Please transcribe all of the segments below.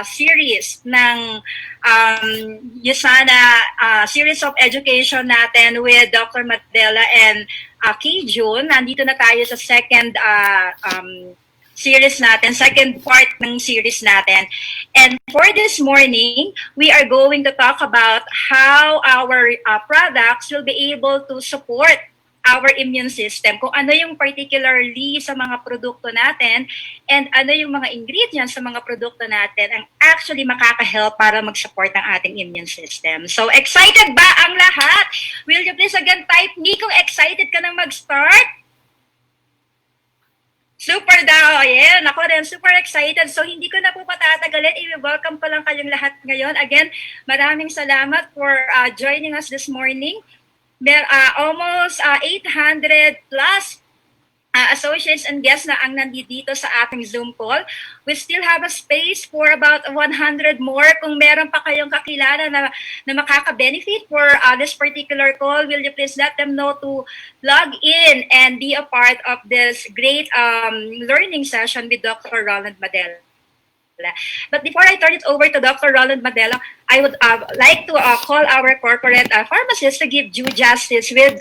series ng USANA series of education natin with Dr. Maddela and Kay June. Nandito na tayo sa second series natin, second part ng series natin. And for this morning, we are going to talk about how our products will be able to support our immune system, kung ano yung particularly sa mga produkto natin and ano yung mga ingredients sa mga produkto natin ang actually makaka-help para mag-support ng ating immune system. So, excited ba ang lahat? Will you please again type me kung excited ka na mag-start? Super daw. Yeah, ako rin, super excited. So, hindi ko na po patatagalin. I-welcome pa lang kayong lahat ngayon. Again, maraming salamat for joining us this morning. Almost 800 plus associates and guests na ang nandito sa ating Zoom call. We still have a space for about 100 more. Kung meron pa kayong kakilala na makaka-benefit for this particular call, will you please let them know to log in and be a part of this great learning session with Dr. Rolando Maddela. But before I turn it over to Dr. Rolando Maddela, I would like to call our corporate pharmacist to give due justice with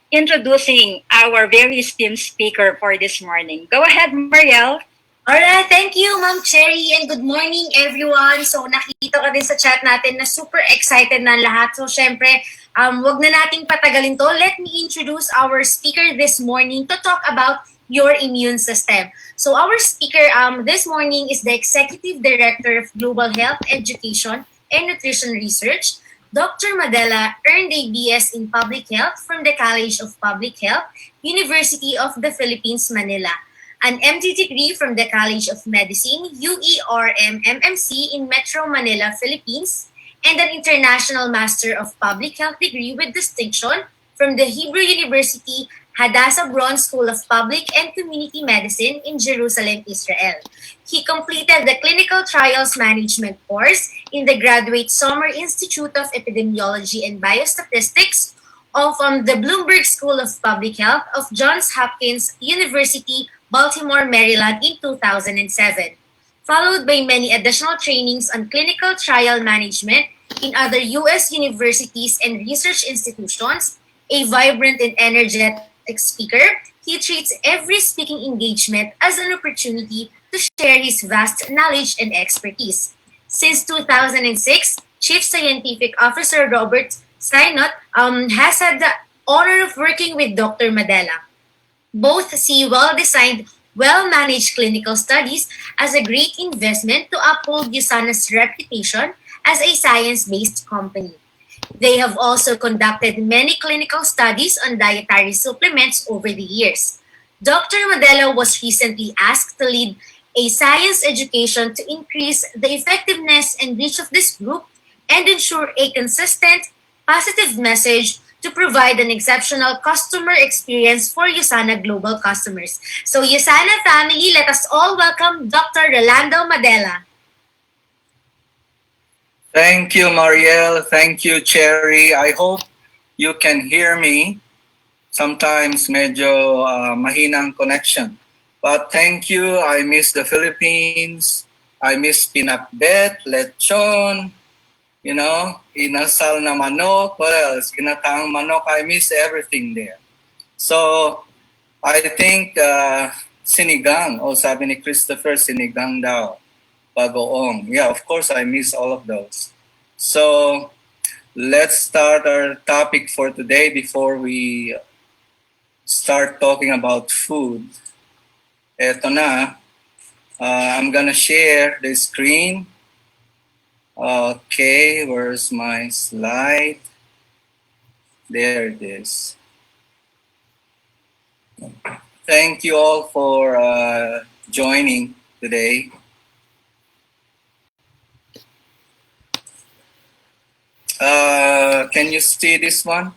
introducing our very esteemed speaker for this morning. Go ahead, Marielle. Alright, thank you, Ma'am Cherry, and good morning, everyone. So, nakikita ko din sa chat natin na super excited na lahat. So, syempre, wag na nating patagalin to. Let me introduce our speaker this morning to talk about your immune system. So, our speaker this morning is the Executive Director of Global Health Education and Nutrition Research. Dr. Maddela earned a BS in Public Health from the College of Public Health, University of the Philippines, Manila. An MD degree from the College of Medicine, UERM-MMC in Metro Manila, Philippines, and an International Master of Public Health degree with distinction from the Hebrew University Hadassah Braun School of Public and Community Medicine in Jerusalem, Israel. He completed the Clinical Trials Management course in the Graduate Summer Institute of Epidemiology and Biostatistics of the Bloomberg School of Public Health of Johns Hopkins University, Baltimore, Maryland in 2007, followed by many additional trainings on clinical trial management in other U.S. universities and research institutions. A vibrant and energetic speaker, he treats every speaking engagement as an opportunity to share his vast knowledge and expertise. Since 2006, Chief Scientific Officer Robert Steinott has had the honor of working with Dr. Maddela. Both see well-designed, well-managed clinical studies as a great investment to uphold USANA's reputation as a science-based company. They have also conducted many clinical studies on dietary supplements over the years. Dr. Maddela was recently asked to lead a science education to increase the effectiveness and reach of this group and ensure a consistent, positive message to provide an exceptional customer experience for USANA global customers. So USANA family, let us all welcome Dr. Rolando Maddela. Thank you, Marielle. Thank you, Cherry. I hope you can hear me. Sometimes medyo mahinang connection. But thank you. I miss the Philippines. I miss pinakbet, lechon, inasal na manok. What else? Ginataang manok. I miss everything there. So, I think sinigang. Sabi ni Christopher, sinigang daw. Bagoong. Yeah, of course, I miss all of those. So, let's start our topic for today before we start talking about food. Eto na. I'm gonna share the screen. Okay, where's my slide? There it is. Thank you all for joining today. Can you see this one?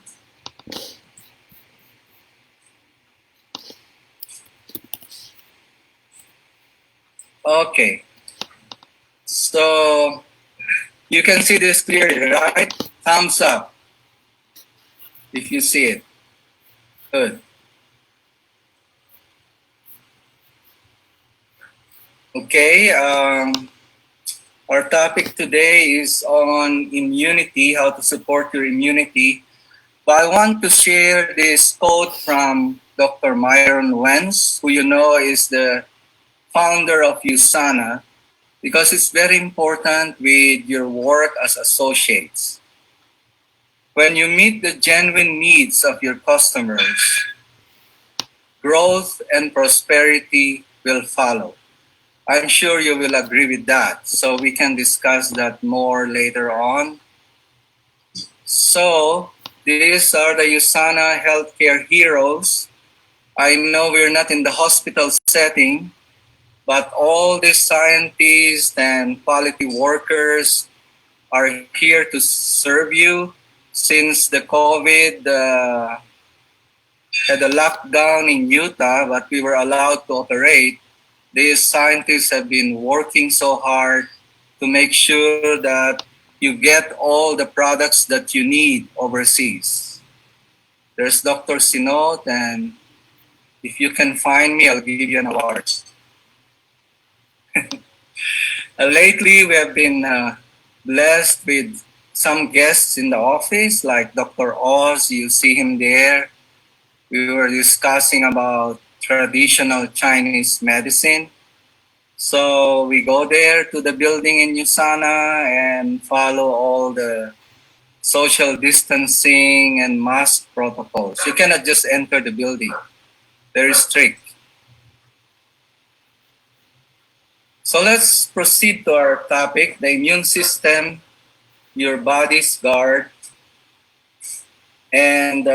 Okay. So you can see this clearly, right? Thumbs up if you see it. Good. Okay, our topic today is on immunity, how to support your immunity. But I want to share this quote from Dr. Myron Wentz, who you know is the founder of USANA, because it's very important with your work as associates. When you meet the genuine needs of your customers, growth and prosperity will follow. I'm sure you will agree with that. So we can discuss that more later on. So these are the USANA healthcare heroes. I know we're not in the hospital setting, but all these scientists and quality workers are here to serve you. Since the COVID had a lockdown in Utah, but we were allowed to operate, these scientists have been working so hard to make sure that you get all the products that you need overseas. There's Dr. Sinot, and if you can find me, I'll give you an award. Lately, we have been blessed with some guests in the office, like Dr. Oz. You see him there. We were discussing about traditional Chinese medicine. So we go there to the building in USANA and follow all the social distancing and mask protocols. You cannot just enter the building. Very strict. So let's proceed to our topic, the immune system, your body's guard. And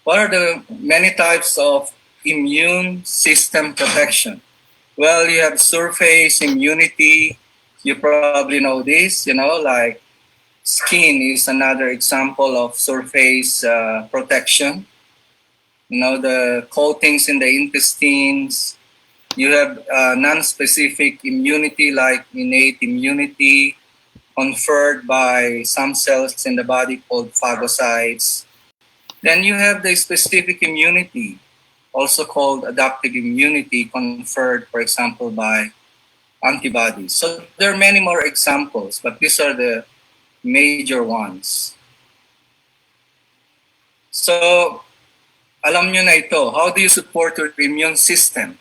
what are the many types of immune system protection? Well, you have surface immunity. You probably know this, like skin is another example of surface protection. The coatings in the intestines. You have non-specific immunity like innate immunity conferred by some cells in the body called phagocytes. Then you have the specific immunity, also called adaptive immunity, conferred, for example, by antibodies. So there are many more examples, but these are the major ones. So, alam nyo na ito, how do you support your immune system?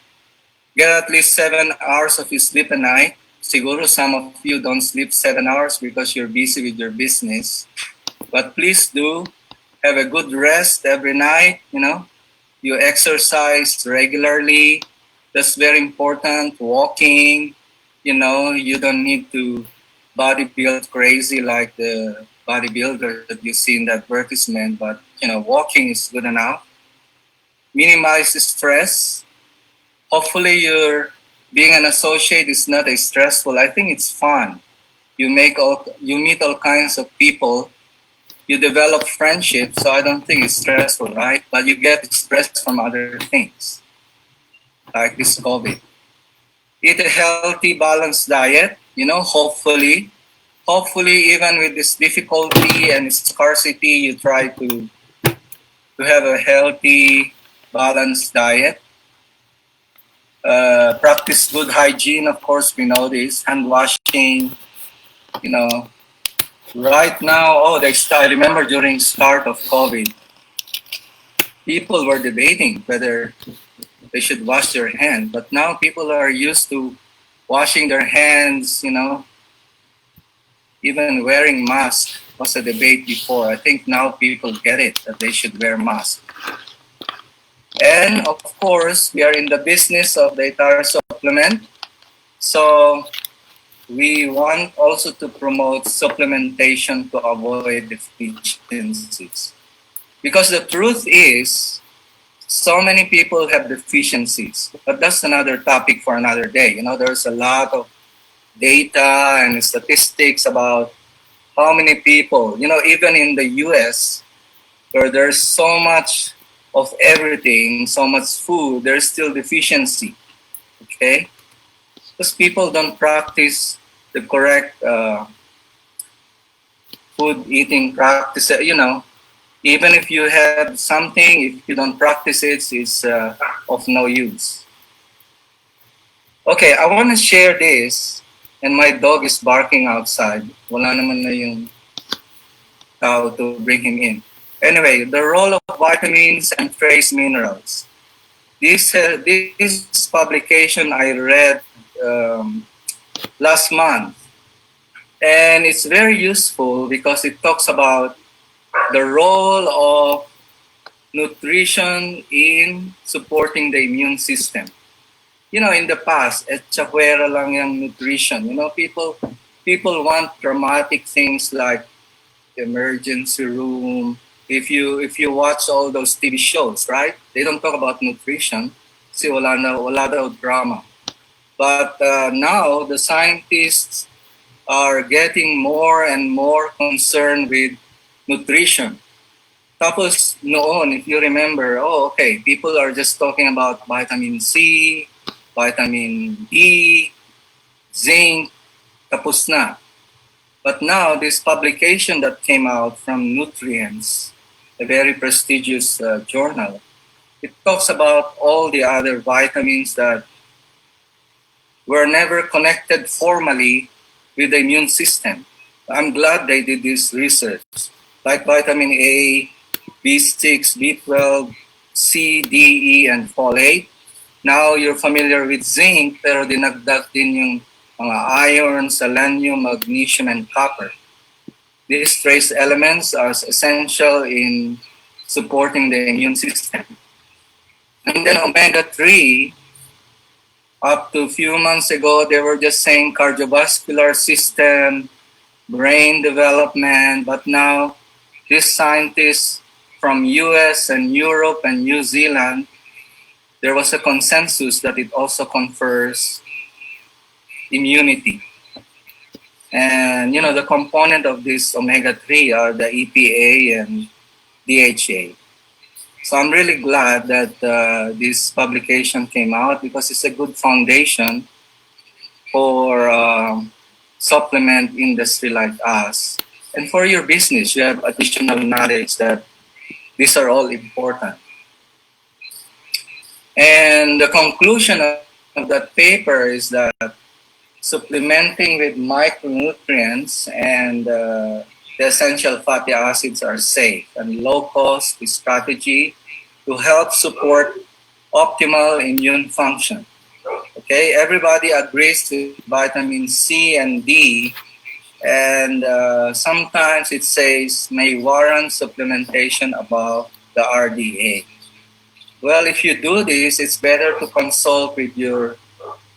Get at least 7 hours of your sleep a night. Siguro some of you don't sleep 7 hours because you're busy with your business. But please do have a good rest every night, You exercise regularly. That's very important. Walking, you don't need to bodybuild crazy like the bodybuilder that you see in the advertisement, but, walking is good enough. Minimize stress. Hopefully your being an associate is not as stressful. I think it's fun. You meet all kinds of people. You develop friendships, so I don't think it's stressful, right? But you get stress from other things, like this COVID. Eat a healthy, balanced diet, hopefully, even with this difficulty and scarcity, you try to have a healthy, balanced diet. Practice good hygiene, of course, we know this, hand washing, Right now, I remember during start of COVID, people were debating whether they should wash their hands, but now people are used to washing their hands, even wearing masks was a debate before. I think now people get it, that they should wear masks. And of course, we are in the business of the entire supplement. So we want also to promote supplementation to avoid deficiencies. Because the truth is, so many people have deficiencies. But that's another topic for another day. There's a lot of data and statistics about how many people, even in the US, where there's so much of everything, so much food, there's still deficiency. Okay? Because people don't practice the correct food eating practice. Even if you have something, if you don't practice it, it's of no use. Okay, I want to share this, and my dog is barking outside. Wala naman na yung tao to bring him in. Anyway, the role of vitamins and trace minerals. This publication I read last month, and it's very useful because it talks about the role of nutrition in supporting the immune system. You know, in the past, etchakwera lang yung nutrition. You know, people want dramatic things like emergency room. If you watch all those TV shows, right? They don't talk about nutrition. Kasi wala daw drama. But now the scientists are getting more and more concerned with nutrition. Tapos noon, if you remember, oh, okay, people are just talking about vitamin C, vitamin D, zinc, tapos na. But now, this publication that came out from Nutrients, a very prestigious journal, it talks about all the other vitamins that were never connected formally with the immune system. I'm glad they did this research, like vitamin A, B6, B12, C, D, E, and folate. Now you're familiar with zinc, pero dinagdag din yung mga iron, selenium, magnesium, and copper. These trace elements are essential in supporting the immune system. And then omega-3, up to a few months ago, they were just saying cardiovascular system, brain development, but now these scientists from US and Europe and New Zealand, there was a consensus that it also confers immunity. And, you know, the component of this omega-3 are the EPA and DHA. So I'm really glad that this publication came out because it's a good foundation for supplement industry like us. And for your business, you have additional knowledge that these are all important. And the conclusion of that paper is that supplementing with micronutrients and the essential fatty acids are safe and low-cost strategy to help support optimal immune function. Okay, everybody agrees with vitamin C and D, and sometimes it says may warrant supplementation above the RDA. Well, if you do this, it's better to consult with your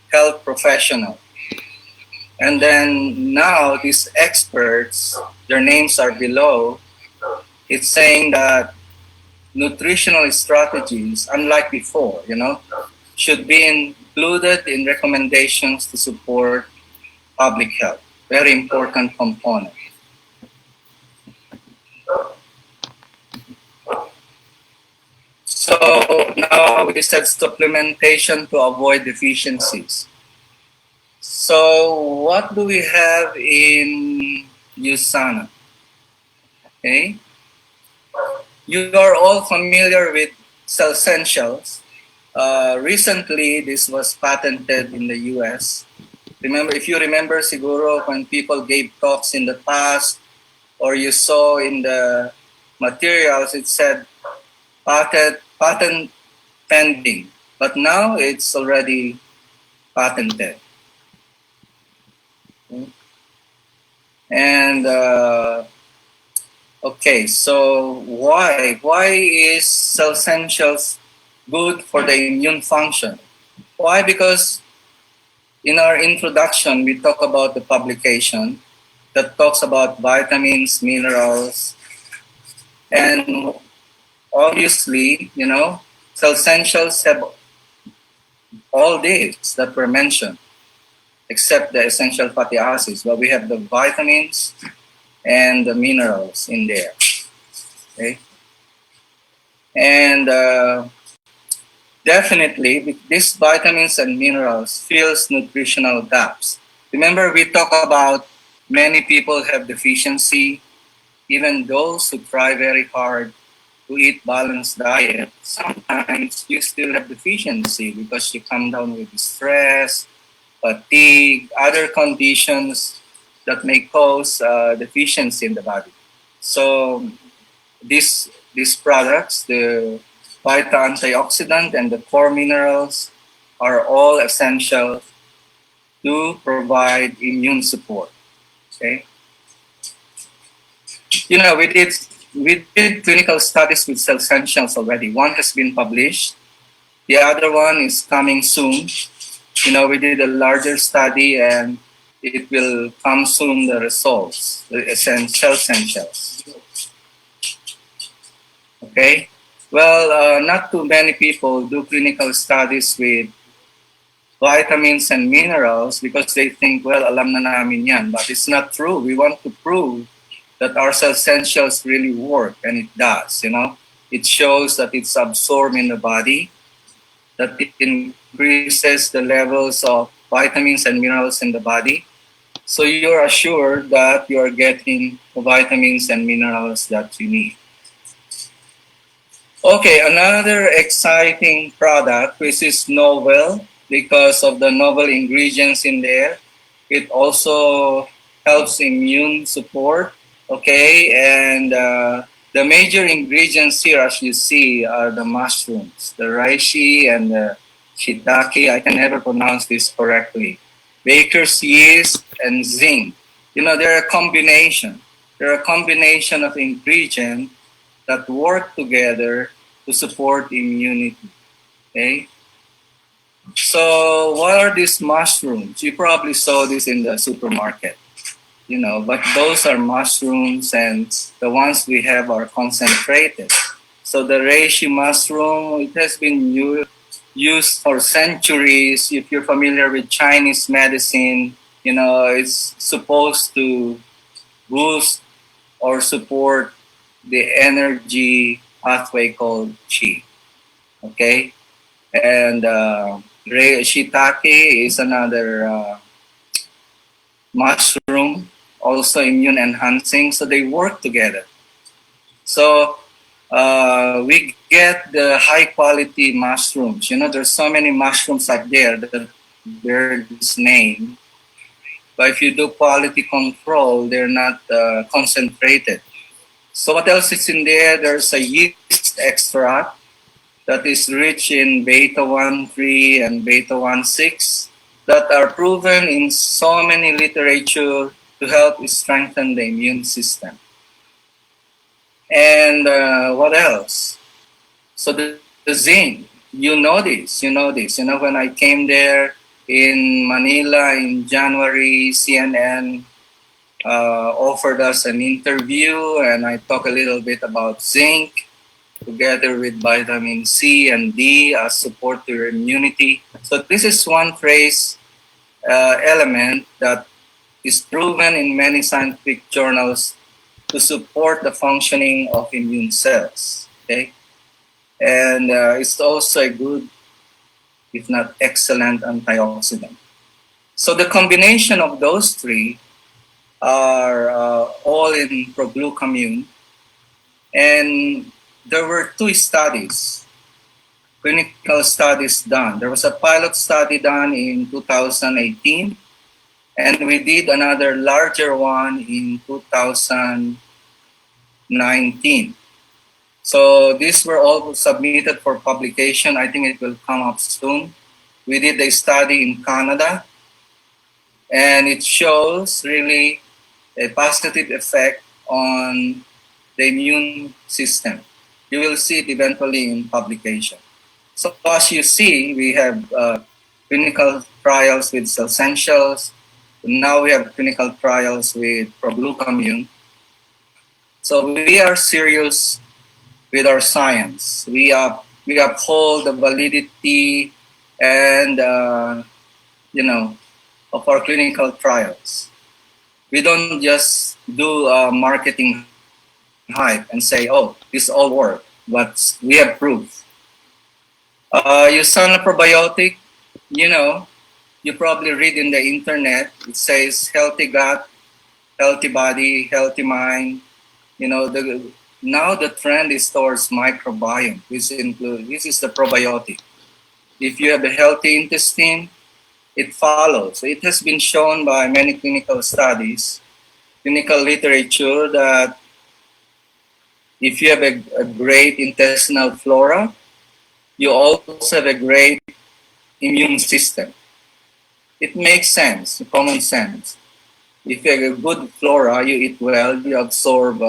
health professional. And then now these experts, their names are below, it's saying that nutritional strategies, unlike before, you know, should be included in recommendations to support public health. Very important component. So now we said supplementation to avoid deficiencies. So what do we have in USANA? Okay. You are all familiar with cell essentials. Recently, this was patented in the US. Remember, if you remember, siguro, when people gave talks in the past, or you saw in the materials, it said patent pending. But now it's already patented. And okay, so why is cell essentials good for the immune function? Why? Because in our introduction, we talk about the publication that talks about vitamins, minerals, and obviously, you know, cell essentials have all these that were mentioned, except the essential fatty acids. But we have the vitamins and the minerals in there. Okay, and definitely, these vitamins and minerals fills nutritional gaps. Remember, we talk about many people have deficiency, even those who try very hard to eat balanced diet. Sometimes you still have deficiency because you come down with stress, fatigue, other conditions that may cause deficiency in the body. So these products, the Vita antioxidant and the core minerals, are all essential to provide immune support. Okay, we did clinical studies with cell essentials already. One has been published. The other one is coming soon. We did a larger study and it will come soon, the results, the essentials. Okay? Well, not too many people do clinical studies with vitamins and minerals because they think, well, alam na namin yan. But it's not true. We want to prove that our essentials really work, and it does. It shows that it's absorbed in the body, that it increases the levels of vitamins and minerals in the body. So you're assured that you are getting the vitamins and minerals that you need. Okay, another exciting product which is novel because of the novel ingredients in there. It also helps immune support. Okay, and the major ingredients here, as you see, are the mushrooms, the reishi and the shiitake. I can never pronounce this correctly. Baker's yeast and zinc. They're a combination. They're a combination of ingredients that work together to support immunity. Okay? So what are these mushrooms? You probably saw this in the supermarket. But those are mushrooms, and the ones we have are concentrated. So the reishi mushroom, it has been used for centuries. If you're familiar with Chinese medicine, it's supposed to boost or support the energy pathway called qi. Okay? And shiitake is another mushroom, also immune enhancing. So they work together. So we get the high quality mushrooms. There's so many mushrooms out there that bear this name. But if you do quality control, they're not concentrated. So what else is in there? There's a yeast extract that is rich in beta-1,3 and beta-1,6 that are proven in so many literature to help strengthen the immune system. And what else? So the zinc, you know this. When I came there in Manila in January, CNN offered us an interview, and I talked a little bit about zinc together with vitamin C and D as support to your immunity. So this is one trace element that is proven in many scientific journals to support the functioning of immune cells. Okay, and it's also a good, if not excellent, antioxidant. So the combination of those three are all in proglucamine, and there were two studies, clinical studies done. There was a pilot study done in 2018, and we did another larger one in 2019. So these were all submitted for publication. I think it will come up soon. We did a study in Canada, and it shows really a positive effect on the immune system. You will see it eventually in publication. So as you see, we have clinical trials with essentials. Now we have clinical trials with proglucamine. So we are serious with our science. We uphold the validity and of our clinical trials. We don't just do marketing hype and say, "Oh, this all work," but we have proof. USANA probiotic, you probably read in the internet. It says healthy gut, healthy body, healthy mind. Now the trend is towards microbiome, which is the probiotic. If you have a healthy intestine, it follows. It has been shown by many clinical studies, clinical literature, that if you have a great intestinal flora, you also have a great immune system. It makes sense, common sense. If you have a good flora, you eat well, you absorb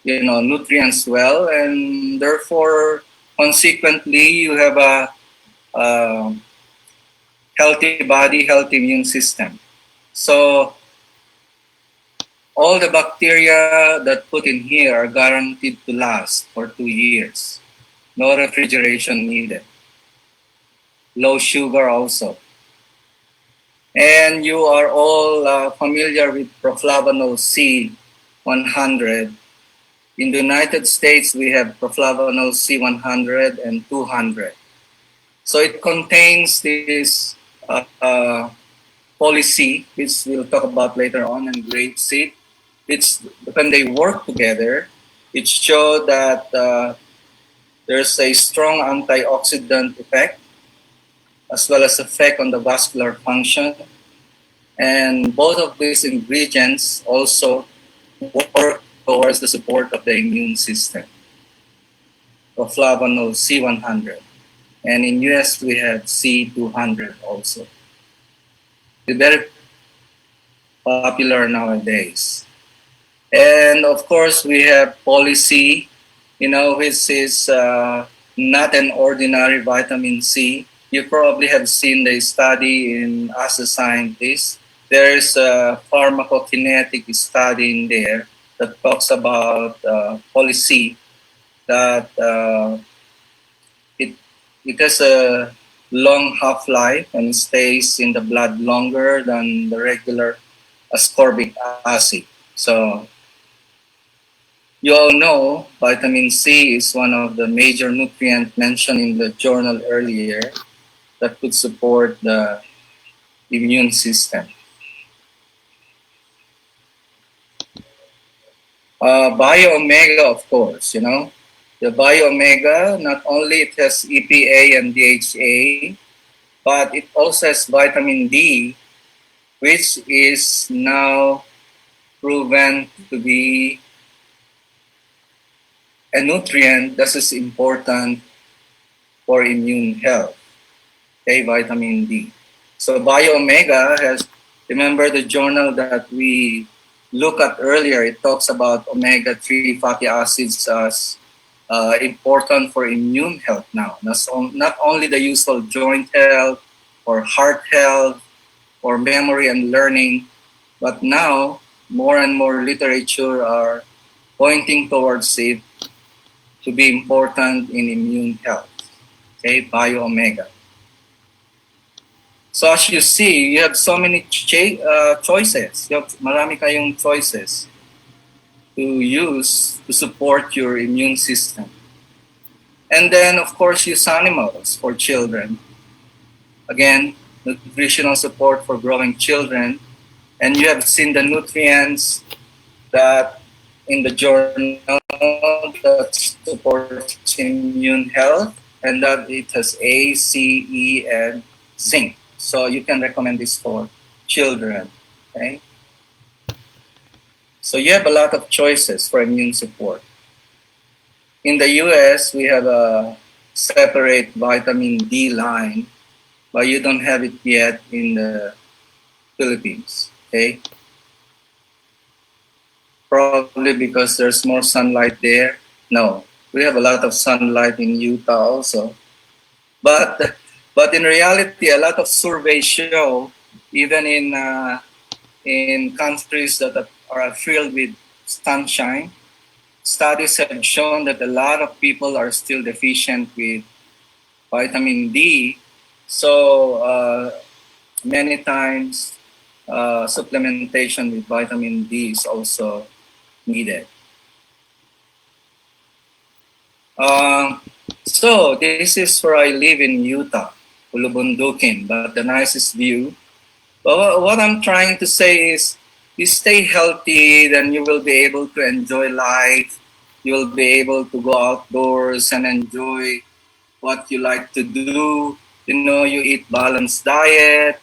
nutrients well, and therefore, consequently, you have a healthy body, healthy immune system. So all the bacteria that put in here are guaranteed to last for 2 years. No refrigeration needed. Low sugar also. And you are all familiar with Proflavanol C 100. In the United States, we have Proflavanol C 100 and 200. So it contains this policy, which we'll talk about later on, and grapeseed. It's when they work together, it showed that there's a strong antioxidant effect as well as effect on the vascular function. And both of these ingredients also work towards the support of the immune system. Proflavanol C100. And in US, we have C200 also. They're very popular nowadays. And of course, we have policy, which is not an ordinary vitamin C. You probably have seen the study in As a Scientist. There's a pharmacokinetic study in there that talks about policy, that it has a long half-life and stays in the blood longer than the regular ascorbic acid. So you all know vitamin C is one of the major nutrients mentioned in the journal earlier that could support the immune system. Bio-omega, of course, The bio-omega, not only it has EPA and DHA, but it also has vitamin D, which is now proven to be a nutrient that is important for immune health. Okay, vitamin D. So bio-omega has, remember the journal that we looked at earlier, it talks about omega-3 fatty acids as important for immune health now. Not only the usual joint health or heart health or memory and learning, but now more and more literature are pointing towards it to be important in immune health. Okay, bio-omega. So as you see, you have so many choices. You have marami kayong choices to use to support your immune system. And then, of course, use animals for children. Again, nutritional support for growing children. And you have seen the nutrients that in the journal that supports immune health, and that it has A, C, E, and Zinc. So you can recommend this for children. Okay? So you have a lot of choices for immune support. In the US, we have a separate vitamin D line, but you don't have it yet in the Philippines. Okay? Probably because there's more sunlight there. No, we have a lot of sunlight in Utah also. But in reality, a lot of surveys show, even in countries that are filled with sunshine, studies have shown that a lot of people are still deficient with vitamin D. So many times supplementation with vitamin D is also needed. So this is where I live in Utah, Ulubundukin, but the nicest view. But what I'm trying to say is, you stay healthy, then you will be able to enjoy life. You will be able to go outdoors and enjoy what you like to do. You eat balanced diet.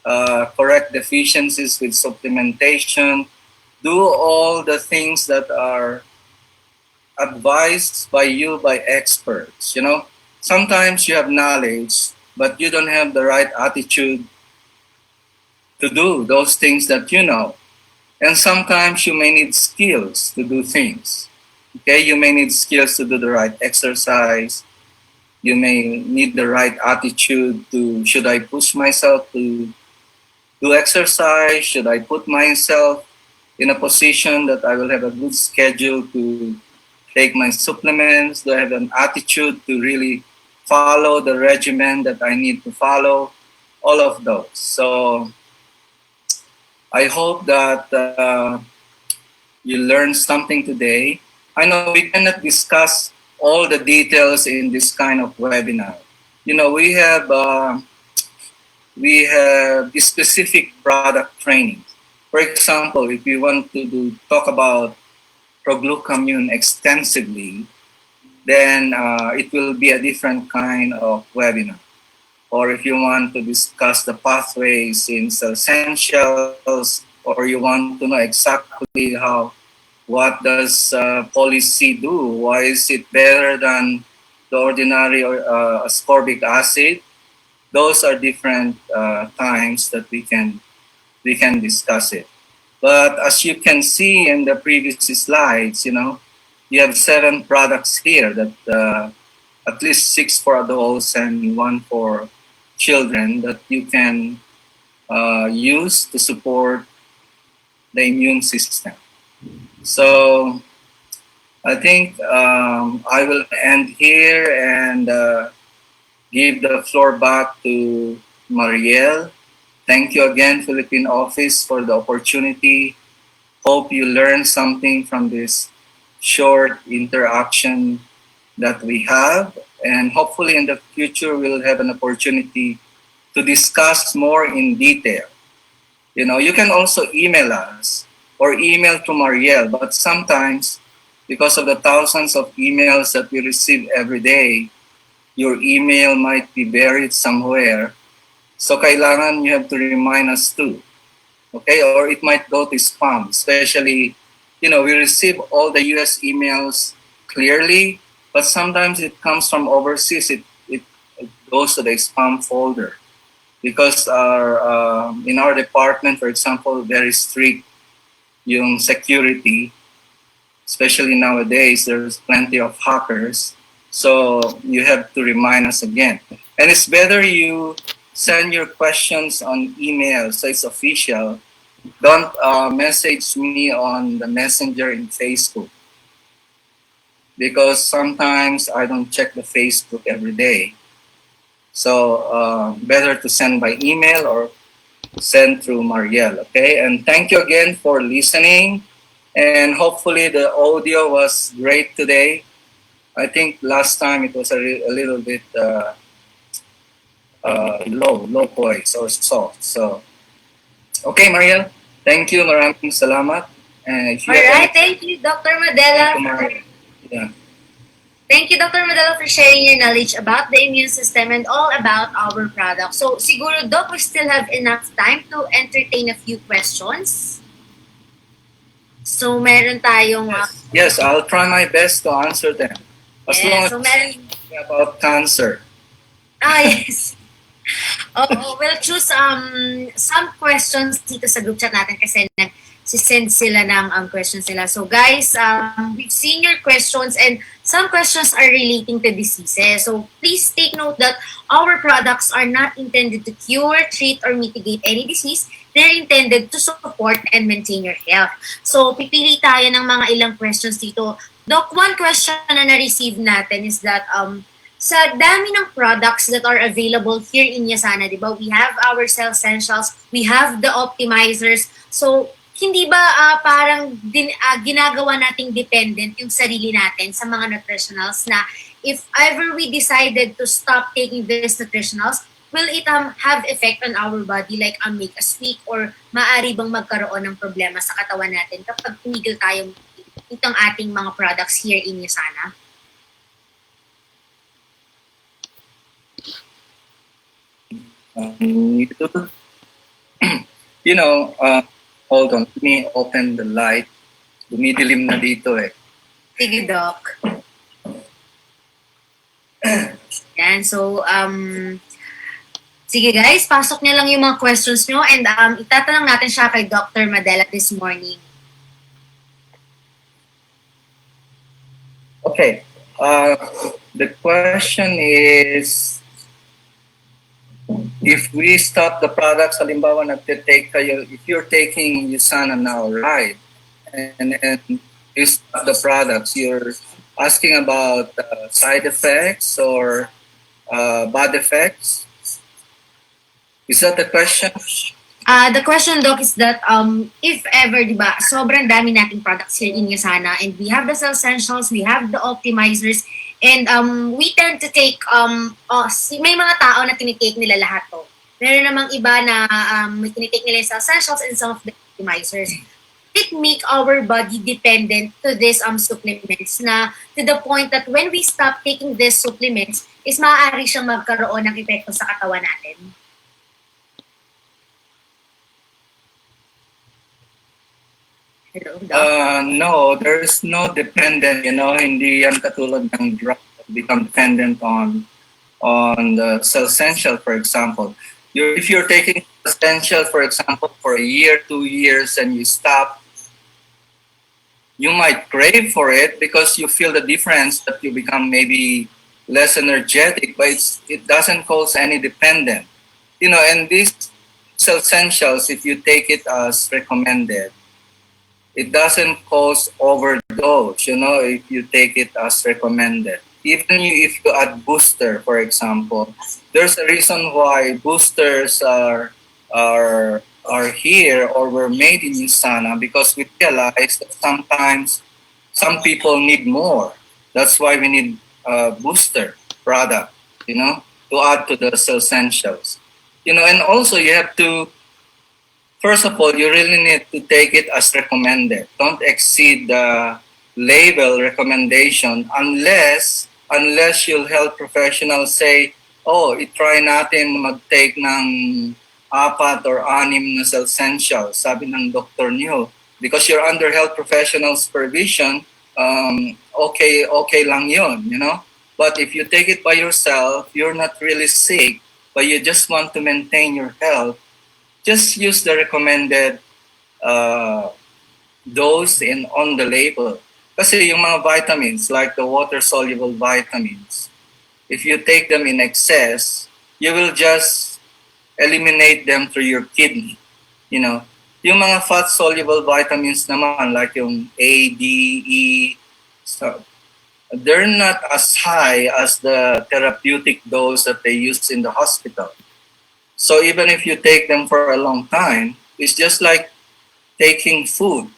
correct deficiencies with supplementation, do all the things that are advised by you by experts. You know, sometimes you have knowledge, but you don't have the right attitude to do those things that you know. And sometimes you may need skills to do things. Okay, you may need skills to do the right exercise. You may need the right attitude to, should I push myself to do exercise? Should I put myself in a position that I will have a good schedule to take my supplements? Do I have an attitude to really follow the regimen that I need to follow? All of those. So I hope that you learned something today. I know we cannot discuss all the details in this kind of webinar. You know, we have specific product training. For example, if you want to talk about proglucamine extensively, then it will be a different kind of webinar. Or if you want to discuss the pathways in cell essentials, or you want to know exactly what does policy do? Why is it better than the ordinary ascorbic acid? Those are different times that we can discuss it. But as you can see in the previous slides, you know, you have 7 products here that at least 6 for adults and 1 for children that you can use to support the immune system. So I think I will end here and give the floor back to Marielle. Thank you again, Philippine Office, for the opportunity. Hope you learned something from this short interaction that we have. And hopefully in the future, we'll have an opportunity to discuss more in detail. You know, you can also email us or email to Marielle, but sometimes because of the thousands of emails that we receive every day, your email might be buried somewhere. So kailangan you have to remind us too. Okay, or it might go to spam, especially, you know, we receive all the US emails clearly, but sometimes it comes from overseas. It goes to the spam folder because in our department, for example, very strict yung security, especially nowadays, there's plenty of hackers. So you have to remind us again. And it's better you send your questions on email so it's official. Don't message me on the messenger in Facebook because sometimes I don't check the Facebook every day. So better to send by email or send through Marielle, okay? And thank you again for listening. And hopefully the audio was great today. I think last time it was a little bit low voice or soft. So, okay, Marielle, thank you. Maraming salamat. And if you have Alright, thank you, Dr. Maddela. yeah. Thank you, Dr. Maddela, for sharing your knowledge about the immune system and all about our products. So, siguro, Doc, we still have enough time to entertain a few questions. So, meron tayong... Yes, I'll try my best to answer them. As long as so meron... about cancer. Yes. Oh, we'll choose some questions dito sa group chat natin kasi send sila ng questions nila. So guys, we've seen your questions and some questions are relating to diseases. So please take note that our products are not intended to cure, treat, or mitigate any disease. They're intended to support and maintain your health. So pipili tayo ng mga ilang questions dito. Doc, one question na na-receive natin is that sa dami ng products that are available here in USANA, di ba? We have our cell essentials, we have the optimizers. So, hindi ba parang ginagawa nating dependent yung sarili natin sa mga nutritionals na if ever we decided to stop taking these nutritionals, will it have effect on our body like make us weak or maaari bang magkaroon ng problema sa katawan natin kapag tumigil tayo itong ating mga products here in USANA? You know, hold on. Let me open the light. Dumidilim na dito eh. Sige, Doc. Yan, so, sige guys, pasok niyo lang yung mga questions nyo and itatanong natin siya kay Dr. Maddela this morning. Okay. The question is, if we stop the products, halimbawa nagtitake kayo, if you're taking USANA now, right, and you stop the products, you're asking about side effects or bad effects? Is that the question? The question, Doc, is that if ever, di ba, sobrang dami nating products here in USANA and we have the essentials, we have the optimizers, and we tend to take, may mga tao na tinitake nila lahat to. Meron namang iba na may tinitake nila yung essentials and some of the optimizers. It make our body dependent to these supplements na to the point that when we stop taking these supplements, is maaari siyang magkaroon ng epekto sa katawan natin. No, there's no dependent, hindi yan katulad ng drug that become dependent on the essential, for example. If you're taking essential, for example, for a year, 2 years, and you stop, you might crave for it because you feel the difference that you become maybe less energetic, but it doesn't cause any dependent. And these essentials, if you take it as recommended, it doesn't cause overdose, if you take it as recommended. Even if you add booster, for example, there's a reason why boosters are here or were made in USANA, because we realize that sometimes some people need more. That's why we need a booster product, to add to the essentials. And also you have to, first of all, you really need to take it as recommended. Don't exceed the label recommendation unless your health professionals say, i-try natin mag-take ng 4 or 6 na essentials, sabi ng doktor niyo. Because you're under health professional supervision, okay lang yun, But if you take it by yourself, you're not really sick, but you just want to maintain your health, just use the recommended dose on the label. Kasi yung mga vitamins, like the water-soluble vitamins, if you take them in excess, you will just eliminate them through your kidney. Yung mga fat-soluble vitamins naman, like yung A, D, E, so they're not as high as the therapeutic dose that they use in the hospital. So even if you take them for a long time, it's just like taking food.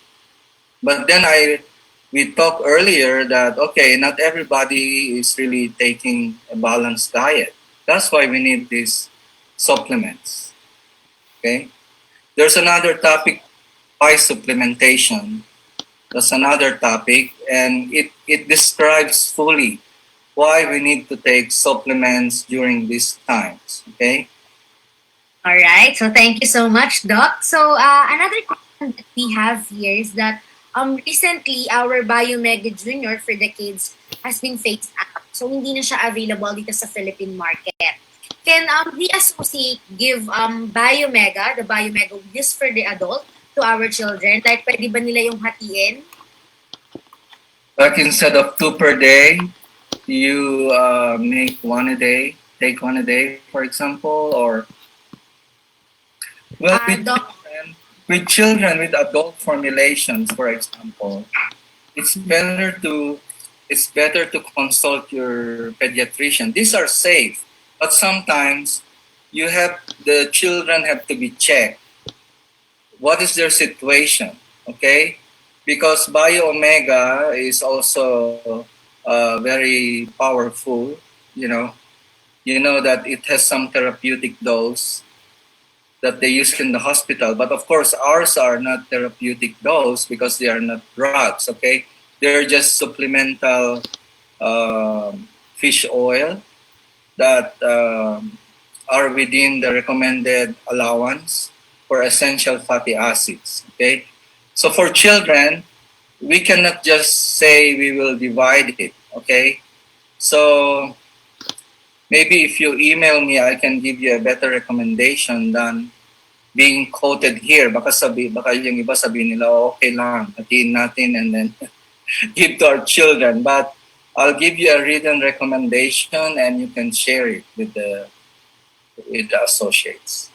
But then we talked earlier that, not everybody is really taking a balanced diet. That's why we need these supplements. Okay? There's another topic, why supplementation. That's another topic, and it describes fully why we need to take supplements during these times. Okay? All right. So thank you so much, Doc. So another question that we have here is that recently our Biomega Junior for the kids has been phased out. So hindi na siya available dito sa Philippine market. Can we associate give Biomega, the Biomega just for the adult to our children? Like pwede ba nila yung hatiin? Like instead of 2 per day, you make 1 a day, take 1 a day, for example, or well, with children with adult formulations, for example, it's better to consult your pediatrician. These are safe, but sometimes the children have to be checked. What is their situation? Okay, because Bio-Omega is also very powerful. You know that it has some therapeutic dose that they use in the hospital. But of course, ours are not therapeutic dose because they are not drugs, okay? They're just supplemental fish oil that are within the recommended allowance for for essential fatty acids. Okay, so for children, we cannot just say we will divide it. Okay, so maybe if you email me, I can give you a better recommendation than being quoted here. Baka yung iba sabihin nila, "Oh, okay lang, hatiin natin and then give to our children." But I'll give you a written recommendation and you can share it with the associates.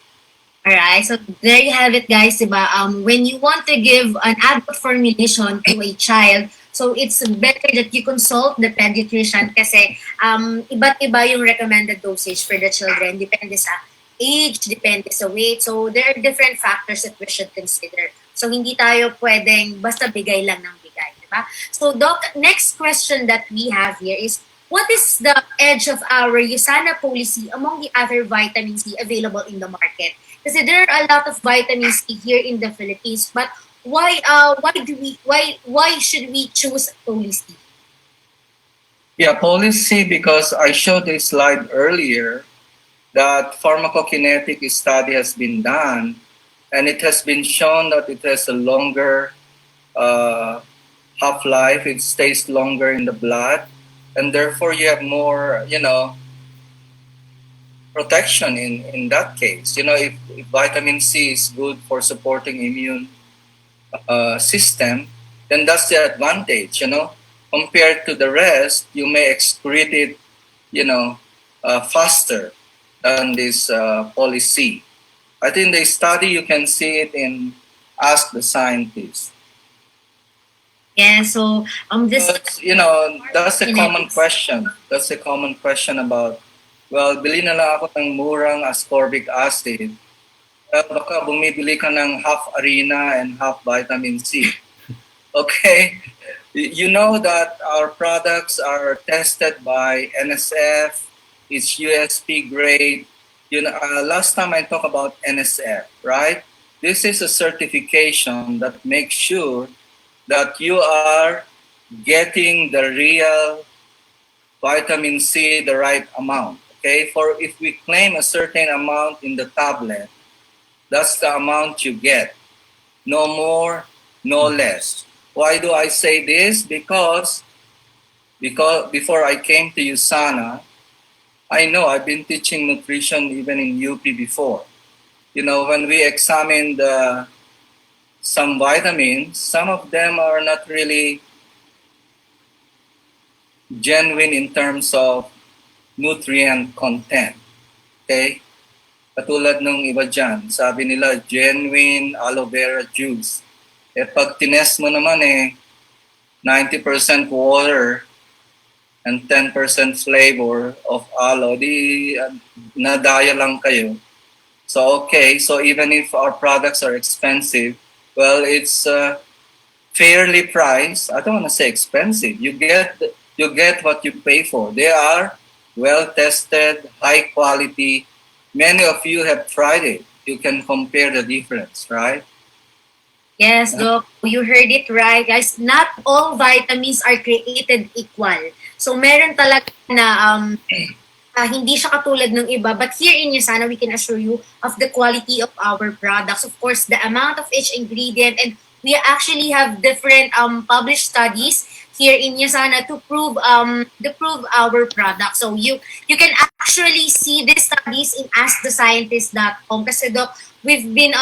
Alright, so there you have it, guys, diba? When you want to give an adult formulation to a child, so it's better that you consult the pediatrician kasi iba't iba yung recommended dosage for the children. Depende sa age, depende sa weight. So there are different factors that we should consider. So hindi tayo pwedeng basta bigay lang ng bigay, diba? So Doc, next question that we have here is, what is the edge of our USANA policy among the other vitamin C available in the market? Kasi there are a lot of vitamin C here in the Philippines, but why should we choose policy? Yeah, policy, because I showed a slide earlier that pharmacokinetic study has been done and it has been shown that it has a longer half-life, it stays longer in the blood, and therefore you have more, protection in that case. If vitamin C is good for supporting immune system, then that's the advantage. Compared to the rest, you may excrete it, faster than this policy. I think the study, you can see it in Ask the Scientist. Yeah, so this, that's a common question. That's a common question about, well, bili na lang ako ng murang ascorbic acid. Baka bumibili ka ng half arena and half vitamin C. Okay? You know that our products are tested by NSF. It's USP grade. Last time I talked about NSF, right? This is a certification that makes sure that you are getting the real vitamin C, the right amount. Okay, for if we claim a certain amount in the tablet, that's the amount you get. No more, no less. Why do I say this? Because before I came to USANA, I know I've been teaching nutrition even in UP before. When we examined some vitamins, some of them are not really genuine in terms of nutrient content. Okay? Katulad nung iba dyan, sabi nila, genuine aloe vera juice. Pag tinest mo naman 90% water and 10% flavor of aloe, di nadaya lang kayo. So, okay, so even if our products are expensive, well, it's fairly priced. I don't want to say expensive. You get what you pay for. They are well-tested, high quality. Many of you have tried it. You can compare the difference, right? yes, Doc, you heard it right, guys. Not all vitamins are created equal. So meron talaga na hindi siya katulad ng iba. But here in USANA, we can assure you of the quality of our products. Of course, the amount of each ingredient, and we actually have different published studies here in USANA to prove our product. So you can actually see these studies in askthescientist.com. Kasi Doc, we've been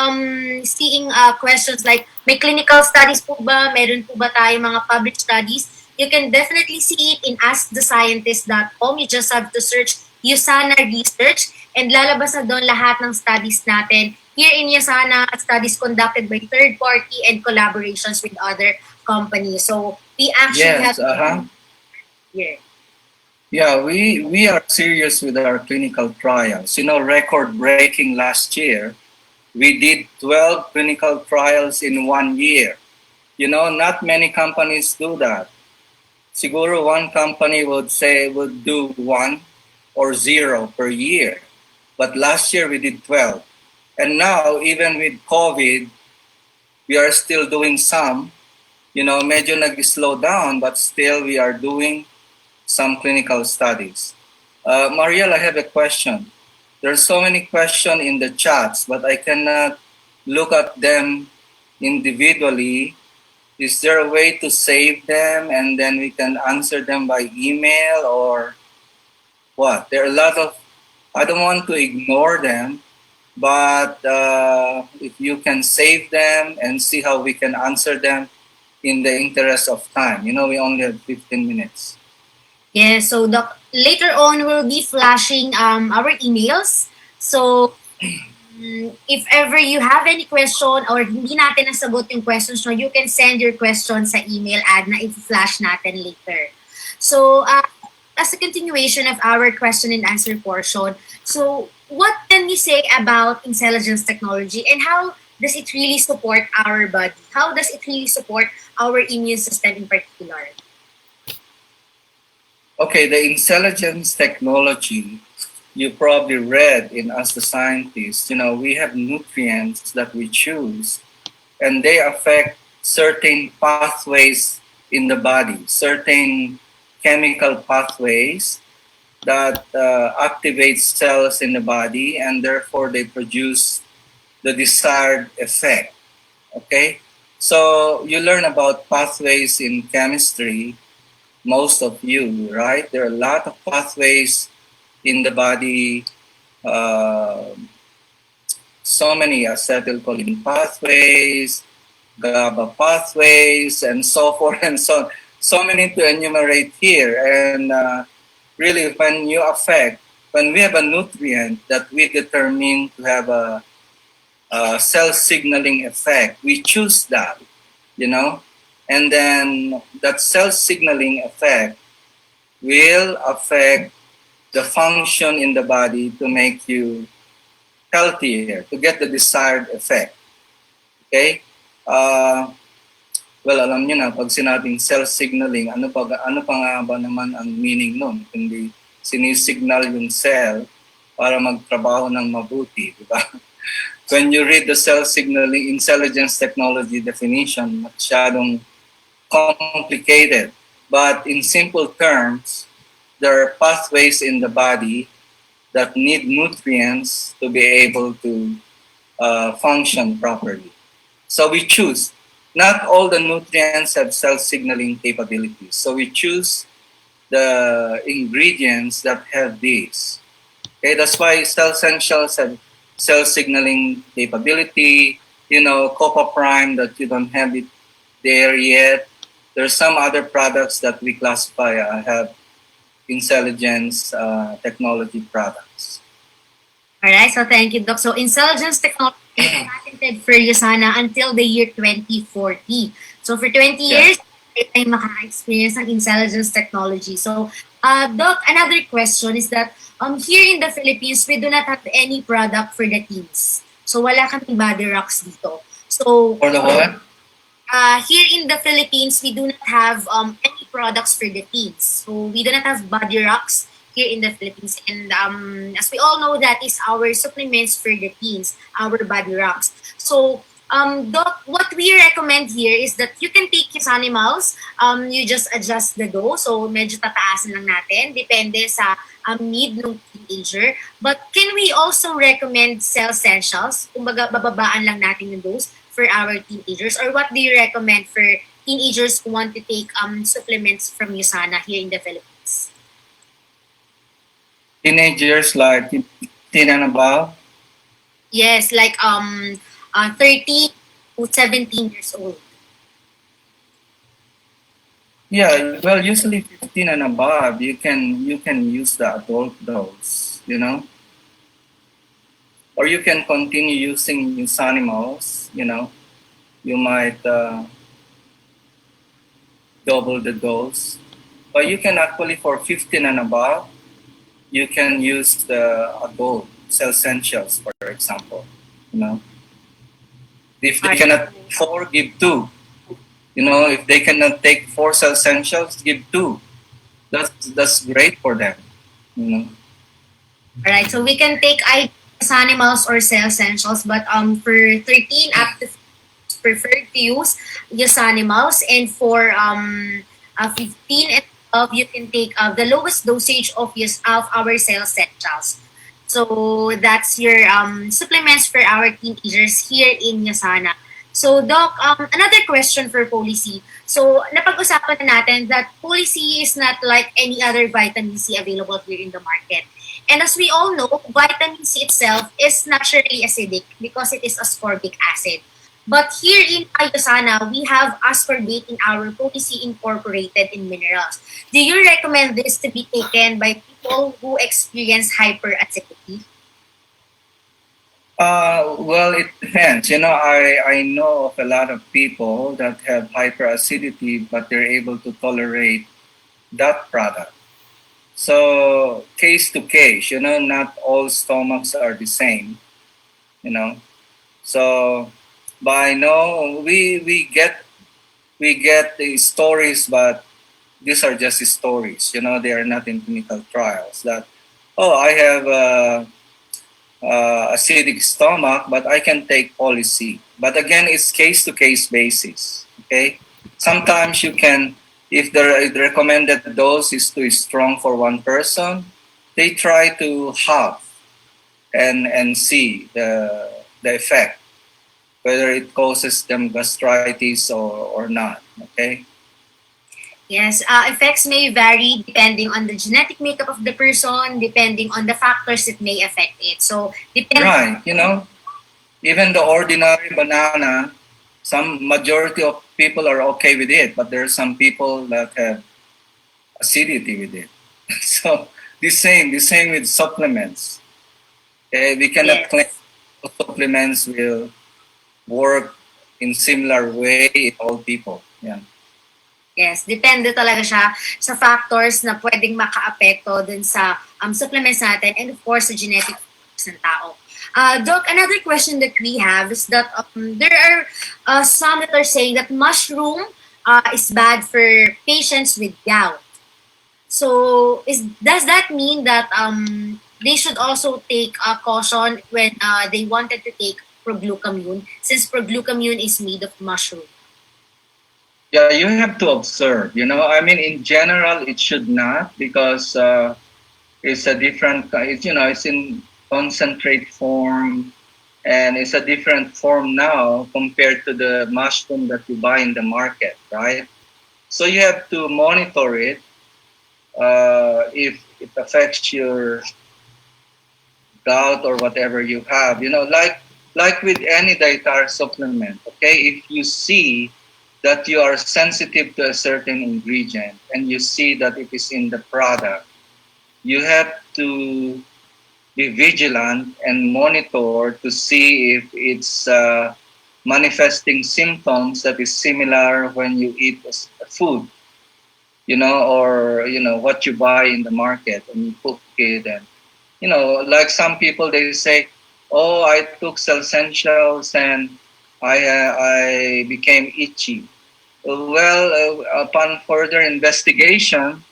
seeing questions like, may clinical studies po ba? Meron po ba tayo mga published studies? You can definitely see it in askthescientist.com. You just have to search USANA Research and lalabas na doon lahat ng studies natin. Here in USANA, studies conducted by third party and collaborations with other companies. So we actually Yes, have here. Yeah, we are serious with our clinical trials. Record-breaking last year, we did 12 clinical trials in 1 year. Not many companies do that. Siguro one company would do 1 or 0 per year. But last year we did 12. And now, even with COVID, we are still doing some. Medyo nag-slow down, but still we are doing some clinical studies. Mariel, I have a question. There's so many questions in the chats, but I cannot look at them individually? Is there a way to save them and then we can answer them by email or what? There are a lot of, I don't want to ignore them, but if you can save them and see how we can answer them in the interest of time. You know, we only have 15 minutes. Yeah, so later on we'll be flashing our emails. So if ever you have any question or hindi natin nasagot yung questions no, you can send your questions sa email ad na i-flash natin later. So as a continuation of our question and answer portion, so what can you say about intelligence technology and how does it really support our body? How does it really support our immune system in particular? Okay, the intelligence technology, you probably read in As the Scientists, you know, we have nutrients that we choose and they affect certain pathways in the body, certain chemical pathways that activate cells in the body and therefore they produce the desired effect. Okay? So you learn about pathways in chemistry, most of you, right? There are a lot of pathways in the body, so many acetylcholine pathways, GABA pathways, and so forth and so on. So many to enumerate here. And really, when we have a nutrient that we determine to have a cell signaling effect, we choose that, you know, and then that cell signaling effect will affect the function in the body to make you healthier, to get the desired effect. Okay? Well, alam niyo na, pag sinabing cell signaling, ano pa nga ba naman ang meaning nun? Kundi sinisignal yung cell para magtrabaho ng mabuti, di ba? When you read the cell signaling intelligence technology definition, masyadong complicated. But in simple terms, there are pathways in the body that need nutrients to be able to function properly. So we choose. Not all the nutrients have cell signaling capabilities. So we choose the ingredients that have these. Okay, that's why cell essentials have cell signaling capability. You know, Copa Prime that you don't have it there yet. There's some other products that we classify have intelligence technology products. All right, so thank you, Doc. So intelligence technology is patented for USANA until the year 2040. So for 20 years, tayo maka-experience ng intelligence technology. So, Doc, another question is that here in the Philippines, we do not have any product for the teens. So wala kaming body rocks dito. So For the what? here in the Philippines, we do not have any products for the teens. So we do not have body rocks here in the Philippines. And as we all know, that is our supplements for the teens, our body rocks. So, Doc, what we recommend here is that you can take your animals, you just adjust the dose. So, medyo tataasan lang natin, depende sa need ng teenager. But can we also recommend cell essentials? Kumbaga, bababaan lang natin yung dose for our teenagers? Or what do you recommend for teenagers who want to take supplements from USANA here in the Philippines? Teenagers like 15 and above? Yes, like 13 to 17 years old. Yeah, well, usually 15 and above, you can use the adult dose, you know, or you can continue using these animals, you know. You might double the dose, but you can actually for 15 and above, you can use the adult cell essentials, for example, you know. If they cannot 4, give 2. You know, if they cannot take 4 cell essentials, give 2. That's great for them. You know. All right, so we can take either animals or cell essentials, but for 13 up to 15, it's preferred to use animals, and for 15 and above, you can take the lowest dosage of our cell essentials. So that's your supplements for our teenagers here in USANA. So Doc, another question for policy. So napag-usapan na natin that policy is not like any other vitamin C available here in the market. And as we all know, vitamin C itself is naturally acidic because it is ascorbic acid. But here in Ayosana, we have ascorbate in our policy incorporated in minerals. Do you recommend this to be taken by people who experience hyperacidity? Well, it depends. I know of a lot of people that have hyperacidity, but they're able to tolerate that product. So case to case, not all stomachs are the same, you know. So, but I know we get the stories, but these are just stories. They are not in clinical trials. That I have acidic stomach, but I can take policy. But again, it's case to case basis. Okay, sometimes you can, if the recommended dose is too strong for one person, they try to halve and see the effect, whether it causes them gastritis or not. Okay. Yes, effects may vary depending on the genetic makeup of the person, depending on the factors that may affect it. So, depend. Right. Even the ordinary banana, some majority of people are okay with it, but there are some people that have acidity with it. So the same with supplements. Okay, we cannot claim Yes. supplements will work in similar way in all people. Yeah. Yes, depende talaga siya sa factors na pwedeng makaapekto dun sa supplements natin and of course sa genetic factors ng tao. Doc, another question that we have is that there are some that are saying that mushroom is bad for patients with gout. So, does that mean that they should also take caution when they wanted to take proglucamine, since proglucamine is made of mushroom? Yeah, you have to observe. I mean, in general, it should not because it's a different. It's in concentrate form, and it's a different form now compared to the mushroom that you buy in the market, right? So you have to monitor it if it affects your gout or whatever you have. Like with any dietary supplement. Okay, if you see that you are sensitive to a certain ingredient and you see that it is in the product, you have to be vigilant and monitor to see if it's manifesting symptoms that is similar when you eat a food, or what you buy in the market and you cook it. And like some people, they say, oh, I took essentials and I became itchy. Well, upon further investigation,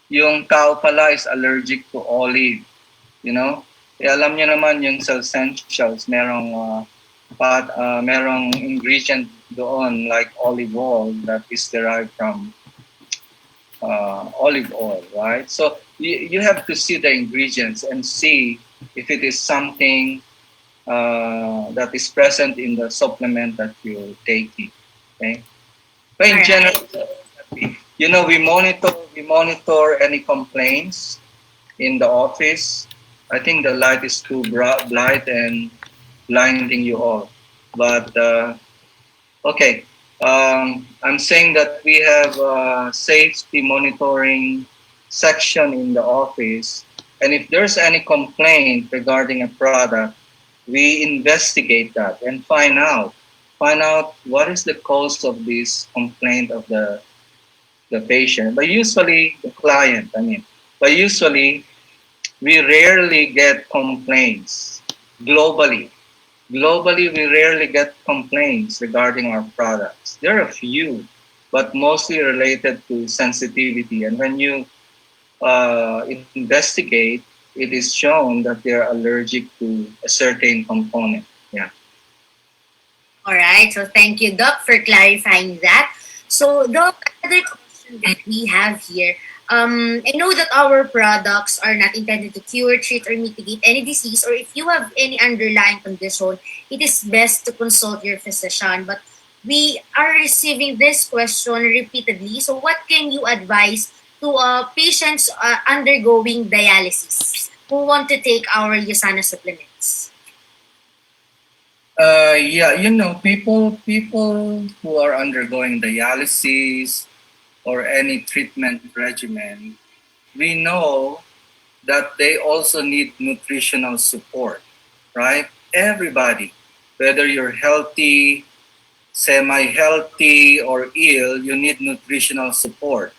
yung tao pala is allergic to olive, you know. Alam niyo naman yung essentials, merong ingredient doon like olive oil that is derived from olive oil, right? So you have to see the ingredients and see if it is something that is present in the supplement that you're taking. Okay, but in general, we monitor any complaints in the office. I think the light is too bright and blinding you all. But okay, I'm saying that we have a safety monitoring section in the office, and if there's any complaint regarding a product, we investigate that and find out what is the cause of this complaint of the patient. But usually the client, but usually we rarely get complaints globally. Globally, we rarely get complaints regarding our products. There are a few, but mostly related to sensitivity. And when you investigate, it is shown that they're allergic to a certain component. Yeah. All right. So thank you, Doc, for clarifying that. So, Doc, another question that we have here. I know that our products are not intended to cure, treat, or mitigate any disease, or if you have any underlying condition, it is best to consult your physician. But we are receiving this question repeatedly. So, what can you advise to patients undergoing dialysis who want to take our USANA supplements? Yeah, people who are undergoing dialysis or any treatment regimen, we know that they also need nutritional support, right? Everybody, whether you're healthy, semi-healthy, or ill, you need nutritional support.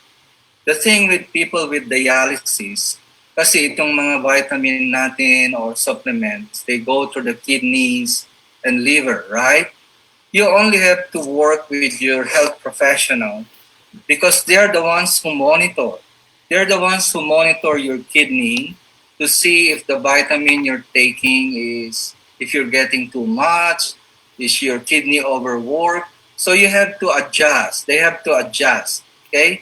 The thing with people with dialysis, kasi itong mga vitamin natin or supplements, they go to the kidneys and liver, right? You only have to work with your health professional because they're the ones who monitor. They're the ones who monitor your kidney to see if the vitamin you're taking is, if you're getting too much, is your kidney overworked. So you have to adjust. They have to adjust. Okay?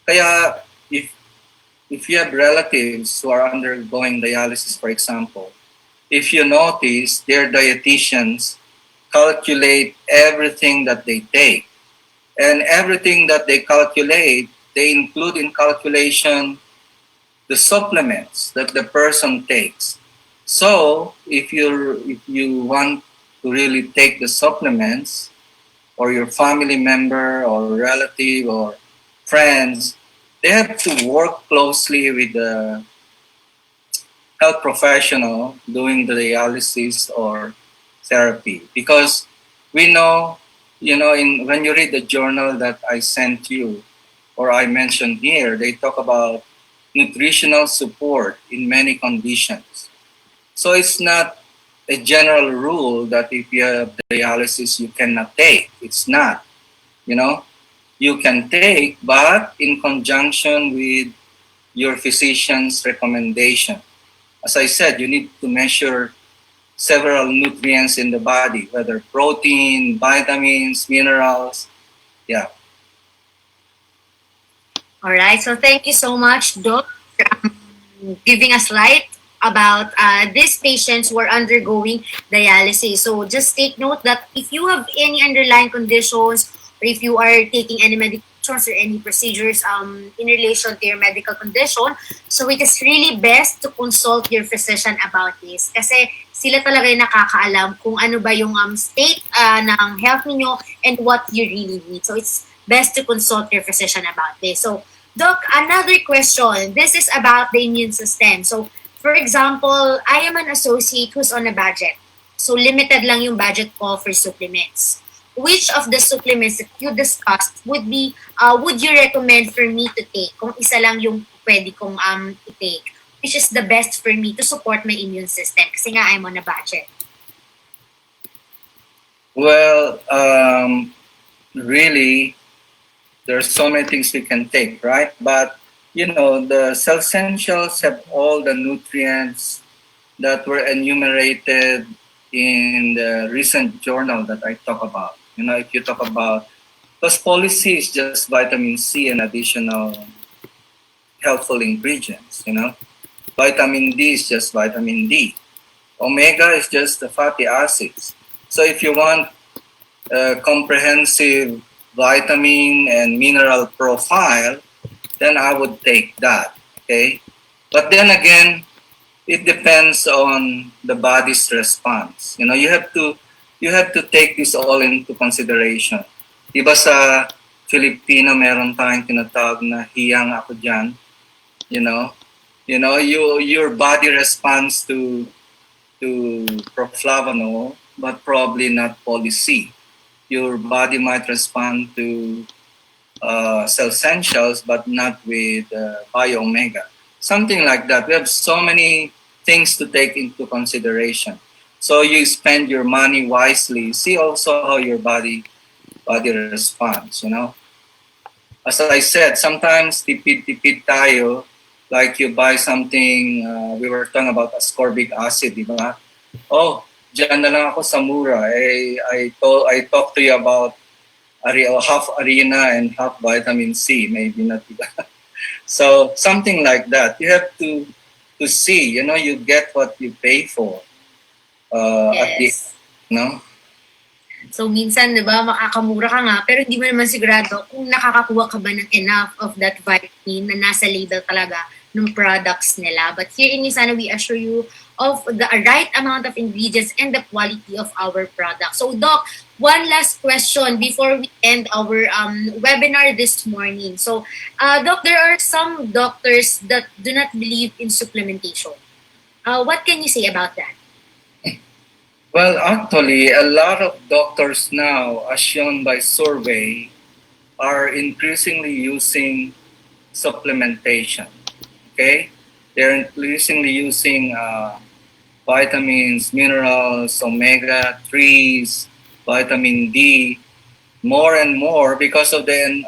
Kaya if you have relatives who are undergoing dialysis, for example, if you notice their dietitians calculate everything that they take. And everything that they calculate, they include in calculation the supplements that the person takes. So if you want to really take the supplements, or your family member or relative or friends, they have to work closely with the health professional doing the dialysis or therapy, because we know, when you read the journal that I sent you or I mentioned here, they talk about nutritional support in many conditions. So it's not a general rule that if you have dialysis you cannot take. It's not. You can take, but in conjunction with your physician's recommendation. As I said, you need to measure several nutrients in the body, whether protein, vitamins, minerals. Yeah. All right. So, thank you so much, Doc, for giving us light about these patients who are undergoing dialysis. So just take note that if you have any underlying conditions or if you are taking any medications or any procedures in relation to your medical condition, so it is really best to consult your physician about this. Kasi sila talaga yung nakakaalam kung ano ba yung state ng health niyo and what you really need. So it's best to consult your physician about this. So Doc, another question. This is about the immune system. So, for example, I am an associate who's on a budget. So, limited lang yung budget ko for supplements. Which of the supplements that you discussed would you recommend for me to take? Kung isa lang yung pwede kong i-take. Which is the best for me to support my immune system? Kasi nga, I'm on a budget. Well, really, there's so many things we can take, right? But the cell essentials have all the nutrients that were enumerated in the recent journal that I talk about. If you talk about, because policy is just vitamin C and additional helpful ingredients. Vitamin D is just vitamin D. Omega is just the fatty acids. So if you want a comprehensive vitamin and mineral profile, then I would take that. Okay, but then again, it depends on the body's response. You have to take this all into consideration. Diba sa Filipino meron tayong tinatawag na hiyang ako dyan. Your body responds to Proflavanol, but probably not Poly C. Your body might respond to cell essentials, but not with bio-omega. Something like that. We have so many things to take into consideration. So you spend your money wisely. See also how your body responds. As I said, sometimes tipid tayo. Like you buy something. We were talking about ascorbic acid, di ba? Oh, dyan na lang ako sa mura. I talked to you about half arena and half vitamin C. Maybe not. So something like that. You have to see, you get what you pay for. At the, Yes. no? So minsan, 'di ba, makakamura ka nga pero hindi mo naman sigurado kung nakakakuha ka ba ng enough of that vitamin na nasa label talaga ng products nila. But here in USANA, we assure you of the right amount of ingredients and the quality of our product. So Doc, one last question before we end our webinar this morning. So Doc, there are some doctors that do not believe in supplementation. What can you say about that? Well, actually, a lot of doctors now, as shown by survey, are increasingly using supplementation. Okay, they're increasingly using vitamins, minerals, omega 3s, vitamin D, more and more because of the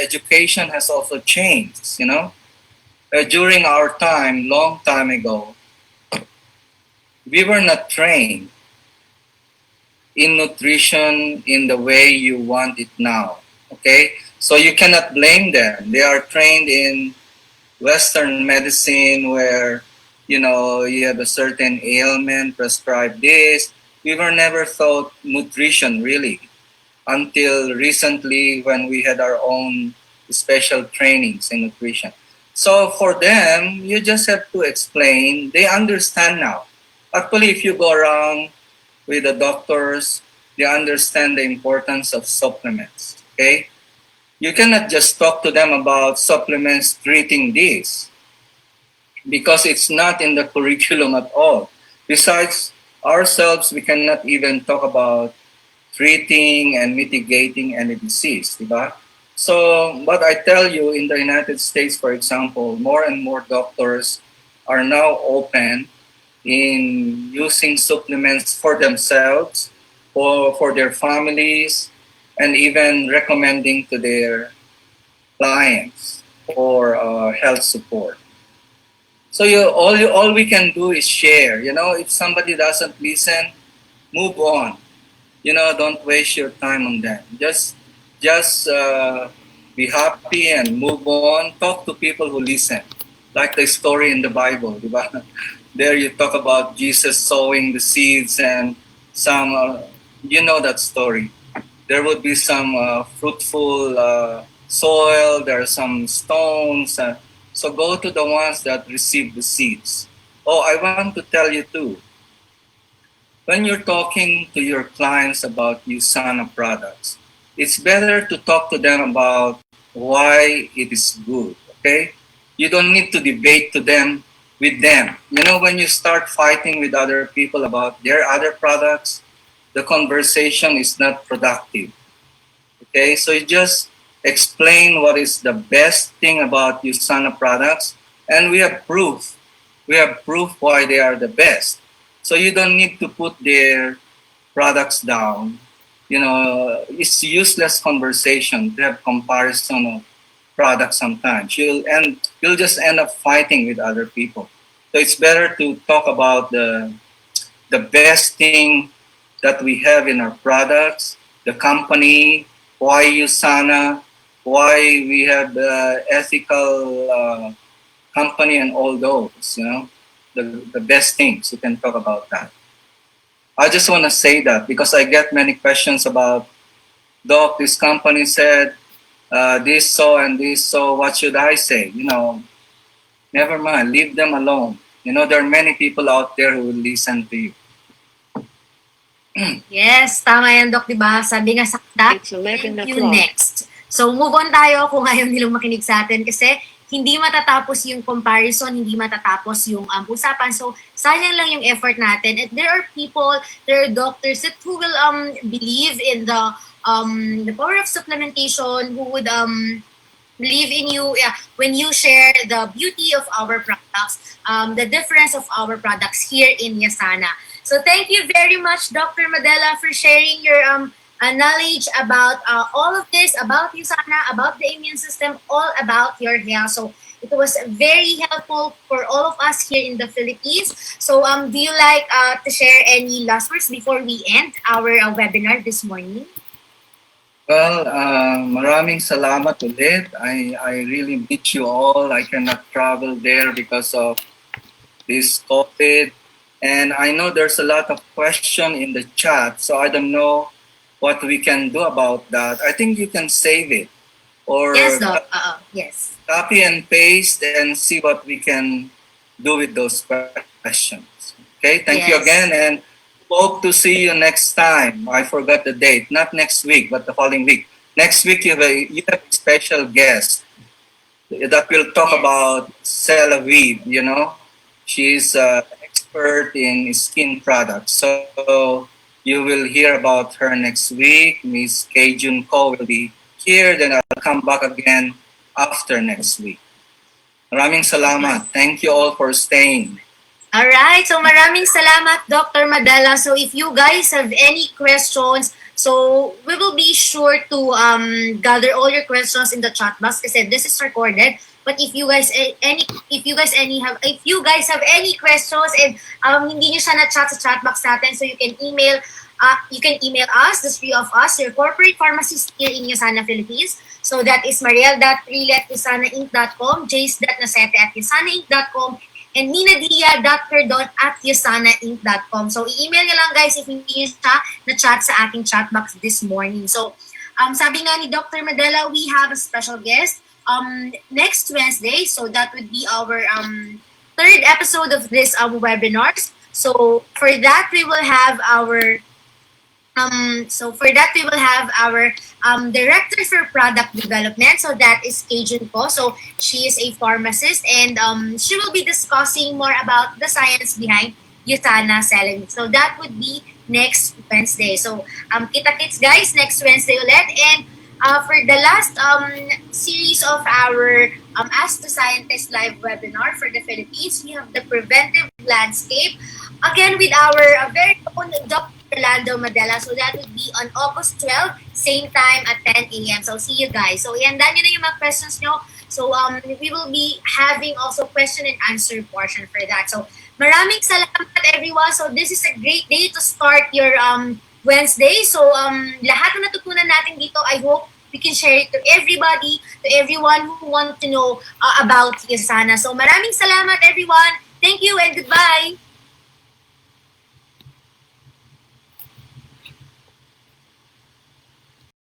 education has also changed. During our time, long time ago, we were not trained in nutrition in the way you want it now. Okay, so you cannot blame them. They are trained in Western medicine where you have a certain ailment, prescribe this. We were never taught nutrition really until recently when we had our own special trainings in nutrition. So for them, you just have to explain. They understand now. Actually, if you go around with the doctors, they understand the importance of supplements. Okay? You cannot just talk to them about supplements treating this because it's not in the curriculum at all. Besides ourselves, we cannot even talk about treating and mitigating any disease, diba? So, but I tell you, in the United States, for example, more and more doctors are now open in using supplements for themselves, for their families, and even recommending to their clients for health support. So all we can do is share. If somebody doesn't listen, move on. Don't waste your time on them. Just be happy and move on. Talk to people who listen, like the story in the Bible, diba? There you talk about Jesus sowing the seeds and some, that story. There would be some fruitful soil, there are some stones. So go to the ones that receive the seeds. Oh, I want to tell you too, when you're talking to your clients about USANA products, it's better to talk to them about why it is good, okay? You don't need to debate with them. When you start fighting with other people about their other products, the conversation is not productive. Okay, so you just explain what is the best thing about USANA products, and we have proof. We have proof why they are the best. So you don't need to put their products down. It's useless conversation to have comparison of products sometimes. You'll just end up fighting with other people. So it's better to talk about the best thing that we have in our products, the company, why USANA, why we have the ethical company and all those, the best things. You can talk about that. I just want to say that because I get many questions about, Doc, this company said this so and this so, what should I say? Never mind, leave them alone. There are many people out there who will listen to you. Yes, tama yan, Doc, diba? Sabi nga sakta, thank you next. So, move on tayo kung ayaw nilang makinig sa atin kasi hindi matatapos yung comparison, hindi matatapos yung usapan. So, sayang lang yung effort natin. And there are people, there are doctors that who will believe in the power of supplementation, who would believe in you when you share the beauty of our products, the difference of our products here in USANA. So thank you very much, Dr. Maddela, for sharing your knowledge about all of this, about USANA, about the immune system, all about your health. So it was very helpful for all of us here in the Philippines. So do you like to share any last words before we end our webinar this morning? Well, maraming salamat ulit. I really miss you all. I cannot travel there because of this COVID. And I know there's a lot of question in the chat, so I don't know what we can do about that. I think you can save it or Yes, Doc. Yes. copy and paste and see what we can do with those questions. Okay, thank you Yes. again and hope to see you next time. I forgot the date, not next week, but the following week. Next week you have a special guest that will talk Yes. about Celavive, you know. She's an expert in skin products. So you will hear about her next week. Miss Kay Junko will be here. Then I'll come back again after next week. Maraming salamat. Thank you all for staying. Alright, so maraming salamat, Dr. Maddela. So if you guys have any questions, so we will be sure to gather all your questions in the chat box kasi this is recorded. But if you guys have any questions and hindi niyo siya na-chat sa chat box natin, so you can email us, the three of us, your corporate pharmacist here in USANA, Philippines. So that is mariel.trillet@usanainc.com, jace.nasete@usanainc.com, and ninadia.perdon@usanainc.com. So, i-email nyo lang guys if hindi nyo siya na-chat sa ating chat box this morning. So, sabi nga ni Dr. Maddela, we have a special guest next Wednesday. So, that would be our third episode of this webinars. So, for that, we will have our director for product development. So that is Cajun Po. So she is a pharmacist and she will be discussing more about the science behind USANA selling. So that would be next Wednesday. So kita-kits guys next Wednesday ulit. And for the last series of our Ask the Scientist live webinar for the Philippines, we have the preventive landscape. Again with our very own Dr. Rolando Maddela. So that would be on August 12, same time at 10 a.m. So see you guys. So iandan nyo na yung mga questions nyo. So we will be having also question and answer portion for that. So maraming salamat everyone. So this is a great day to start your Wednesday. So lahat na natutunan natin dito, I hope we can share it to everybody, to everyone who want to know about USANA. So maraming salamat everyone. Thank you and goodbye.